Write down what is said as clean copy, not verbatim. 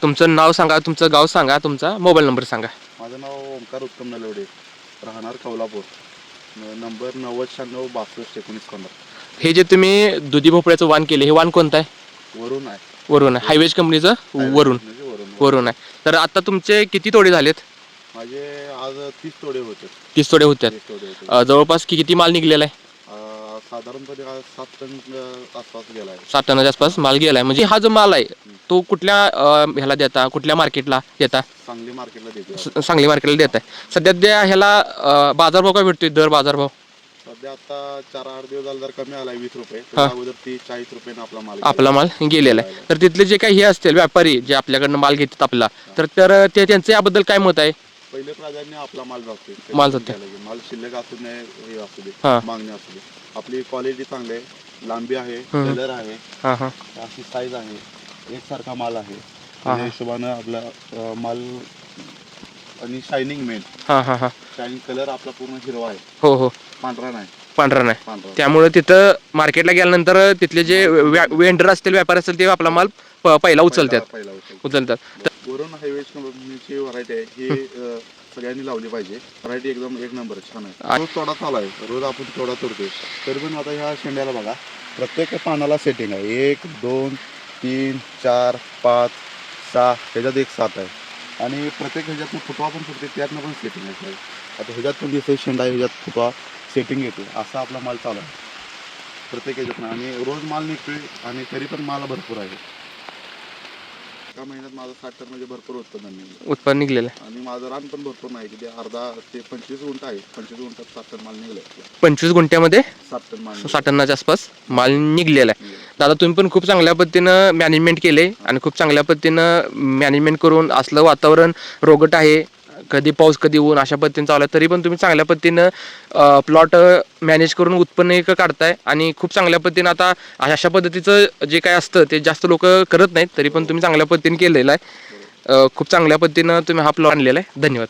तुमचं नाव सांगा, तुमचं गाव सांगा, तुमचा मोबाईल नंबर सांगा. माझं नाव ओंकार उत्तम नलवडे, राहणार कौलापूर, नंबर 9096621915. हे जे तुम्ही दुधी भोपळ्याचं वाण केले, हे वाण कोणतं आहे? वरून आहे. वरून आहे, हायवेज कंपनीचं वरून वरून आहे. तर आता तुमचे किती तोडे झालेत? माझे आज 30 तोडे होते. 30 तोडे होत्यात. जवळपास किती माल निघलेला आहे? साधारणपणे 7 टन आसपास गेला आहे. 7 टनाच्या आसपास माल गेलाय. म्हणजे हा जो माल आहे तो कुठल्या ह्याला देता, कुठल्या मार्केटला देता? सांगली मार्केटला देतो. सांगली मार्केटला देत आहे. सध्या ह्याला बाजारभाव काय भेटतोय? दर बाजारभाव सध्या आता 4-8 दिवस झाला, जर कमी आलाय 20 रुपये. अगोदर 30-40 रुपये आपला माल गेलेला आहे. तर तिथले जे काही हे असतील व्यापारी जे आपल्याकडनं माल घेतात आपला, तर त्यांचं याबद्दल काय मत आहे? पहिले प्राधान्य आपला माल जातो. माल जातो. माल शिल्लक असू नये, हे असू दे, हां. मागणी असू दे. आपली क्वालिटी चांगली आहे, लांबी आहे, कलर आहे, हां हां अशी साईज आहे, एकसारखा माल आहे. त्या हिशोबानं आपला माल आणि शायनिंग मेन. हां हां हां शायनिंग कलर आपला पूर्ण हिरवा आहे, हो हो, पांढरा नाही. पांढरा नाही. पांढरा त्यामुळे तिथं मार्केटला गेल्यानंतर तिथले जे वेंडर असतील, व्यापारी असतील, ते आपला माल पहिला उचलतात. पहिला उचलतात. वरून हायवेज कंपनीची व्हरायटी आहे, ही सगळ्यांनी लावली पाहिजे. व्हरायटी एकदम एक नंबर छान आहे. रोज तोडा चालू आहे, रोज आपण तोडा तोडतोय. तरी पण आता ह्या शेंड्याला बघा, प्रत्येक पानाला सेटिंग आहे. 1 2 3 4 5 6, ह्याच्यात एक 7 आहे. आणि प्रत्येक ह्याच्यातून फुटवा पण फुटते, त्यातनं पण सेटिंग आहे. आता ह्याच्यात पण दिसतोय शेंडा, ह्याच्यात फुटवा सेटिंग येते. असा आपला माल चालू आहे प्रत्येक ह्याच्यातनं. आणि रोज माल निघतोय आणि तरी पण माल भरपूर आहे. एका महिन्यात माझं 60 टन म्हणजे भरपूर उत्पन्न निघलेलं आहे. आणि माझं रान पण भरपूर नाही, किती अर्धा ते 25 गुंठ आहे. 25 गुंठात 7 टन माल निघले. 25 गुंठ्यामध्ये 7 टन माल 7 टनाच्या आसपास माल निघलेला आहे. दादा, तुम्ही पण खूप चांगल्या पद्धतीनं मॅनेजमेंट केले आणि खूप चांगल्या पद्धतीनं मॅनेजमेंट करून असलं वातावरण रोगट आहे, कधी पाऊस कधी ऊन अशा पद्धतीने चालू आहे, तरी पण तुम्ही चांगल्या पद्धतीनं प्लॉट मॅनेज करून उत्पन्न एक काढताय. आणि खूप चांगल्या पद्धतीनं आता अशा पद्धतीचं जे काय असतं ते जास्त लोक करत नाहीत, तरी पण तुम्ही चांगल्या पद्धतीने केलेलं आहे. खूप चांगल्या पद्धतीनं तुम्ही हा प्लॉट आणलेला आहे. धन्यवाद.